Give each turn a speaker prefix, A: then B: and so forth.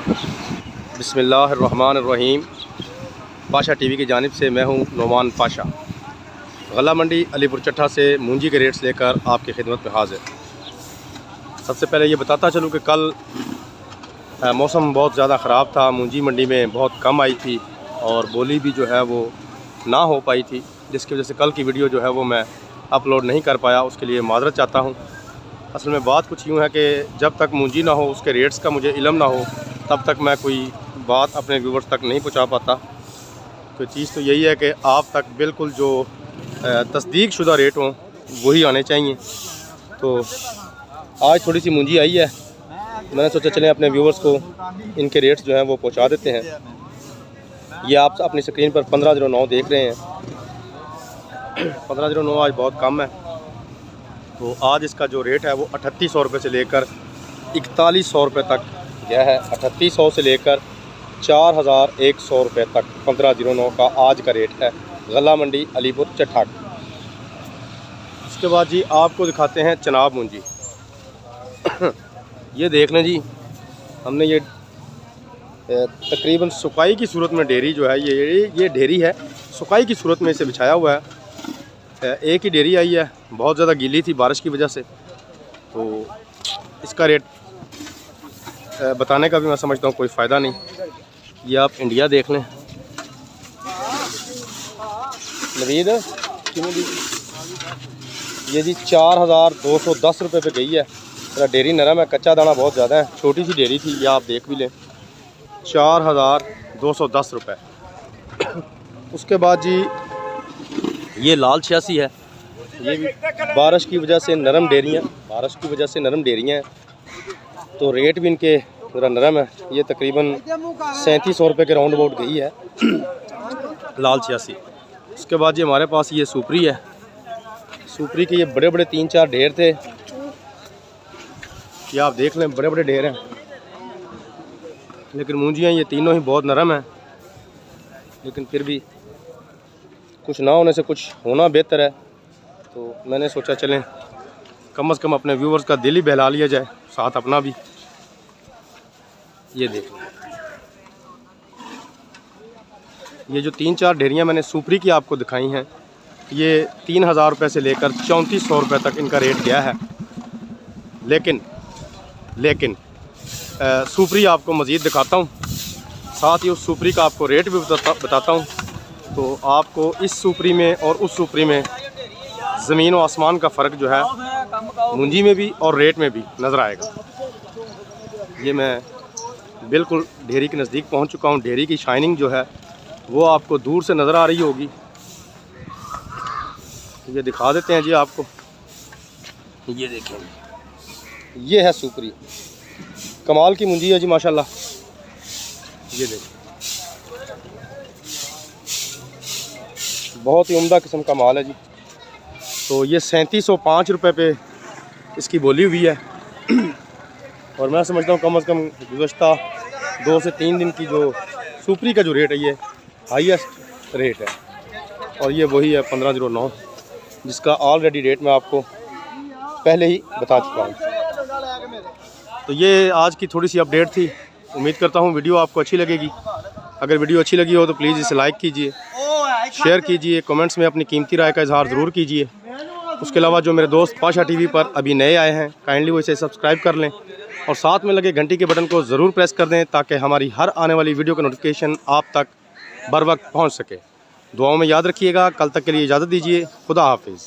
A: बिस्मिल्लाहिर्रहमानिर्रहीम। पाशा टीवी की जानिब से मैं हूं नोमान पाशा। गला मंडी अलीपुर चट्ठा से मूंजी के रेट्स लेकर आपकी खिदमत में हाजिर। सबसे पहले ये बताता चलूँ कि कल मौसम बहुत ज़्यादा ख़राब था, मूंजी मंडी में बहुत कम आई थी और बोली भी जो है वो ना हो पाई थी, जिसकी वजह से कल की वीडियो जो है वो मैं अपलोड नहीं कर पाया। उसके लिए माज़रत चाहता हूँ। असल में बात कुछ यूँ है कि जब तक मूंजी ना हो, उसके रेट्स का मुझे इल्म ना हो, तब तक मैं कोई बात अपने व्यूवर्स तक नहीं पहुंचा पाता। तो चीज़ तो यही है कि आप तक बिल्कुल जो तस्दीक शुदा रेट हों वही आने चाहिए। तो आज थोड़ी सी मूंजी आई है, मैंने सोचा चलें अपने व्यूवर्स को इनके रेट्स जो हैं वो पहुंचा देते हैं। ये आप अपनी स्क्रीन पर 1509 देख रहे हैं। 1509 आज बहुत कम है। तो आज इसका जो रेट है वो 3800 रुपये से लेकर 4100 रुपये तक गया है। 3800 से लेकर 4100 रुपये तक 1509 का आज का रेट है गला मंडी अलीपुर चट्ठा। इसके बाद जी आपको दिखाते हैं चनाब मूंजी। ये देख लें जी, हमने ये तकरीबन सुकाई की सूरत में डेरी जो है ये डेरी है, सुकाई की सूरत में इसे बिछाया हुआ है। एक ही डेरी आई है, बहुत ज़्यादा गीली थी बारिश की वजह से, तो इसका रेट बताने का भी मैं समझता हूँ कोई फ़ायदा नहीं। ये आप इंडिया देख लें। नवीद ये जी 4210 रुपये पे गई है। मेरा डेरी नरम है, कच्चा दाना बहुत ज़्यादा है, छोटी सी डेरी थी, ये आप देख भी लें। 4210 रुपये। उसके बाद जी ये लाल 86 है, ये भी बारिश की वजह से नरम डेरियाँ हैं, तो रेट भी इनके पूरा नरम है। ये तकरीबन 3700 रुपये के राउंड अबाउट गई है लाल 86। उसके बाद ये हमारे पास ये सुपरी है। सुपरी के ये बड़े बड़े 3-4 ढेर थे, ये आप देख लें, बड़े बड़े ढेर हैं। लेकिन मूंजियाँ ये तीनों ही बहुत नरम हैं, लेकिन फिर भी कुछ ना होने से कुछ होना बेहतर है। तो मैंने सोचा चलें कम से कम अपने व्यूवर्स का दिल ही बहला लिया जाए, साथ अपना भी। ये देख, ये जो 3-4 ढेरियाँ मैंने सुपरी की आपको दिखाई हैं, ये 3000 रुपये से लेकर 3400 रुपये तक इनका रेट गया है। लेकिन सुपरी आपको मज़ीद दिखाता हूँ, साथ ही उस सुपरी का आपको रेट भी बताता हूँ। तो आपको इस सुपरी में और उस सुपरी में ज़मीन व आसमान का फ़र्क जो है मूंजी में भी और रेट में भी नज़र आएगा। ये मैं बिल्कुल ढेरी के नज़दीक पहुंच चुका हूं। ढेरी की शाइनिंग जो है वो आपको दूर से नज़र आ रही होगी। ये दिखा देते हैं जी आपको। ये देखें, ये है सुपरी, कमाल की मूंजी है जी माशाल्लाह। ये देखें, बहुत ही उम्दा किस्म का माल है जी। तो ये 3705 रुपये पे इसकी बोली हुई है और मैं समझता हूँ कम से कम गुज़श्ता 2 से 3 दिन की जो सुपरी का जो रेट है ये हाईएस्ट रेट है। और ये वही है 1509, जिसका ऑलरेडी रेट मैं आपको पहले ही बता चुका हूँ। तो ये आज की थोड़ी सी अपडेट थी। उम्मीद करता हूँ वीडियो आपको अच्छी लगेगी। अगर वीडियो अच्छी लगी हो तो प्लीज़ इसे लाइक कीजिए, शेयर कीजिए, कमेंट्स में अपनी कीमती राय का इजहार ज़रूर कीजिए। उसके अलावा जो मेरे दोस्त पाशा टीवी पर अभी नए आए हैं, काइंडली वो इसे सब्सक्राइब कर लें और साथ में लगे घंटी के बटन को ज़रूर प्रेस कर दें, ताकि हमारी हर आने वाली वीडियो का नोटिफिकेशन आप तक बर वक्त पहुँच सके। दुआओं में याद रखिएगा। कल तक के लिए इजाज़त दीजिए। खुदा हाफिज़।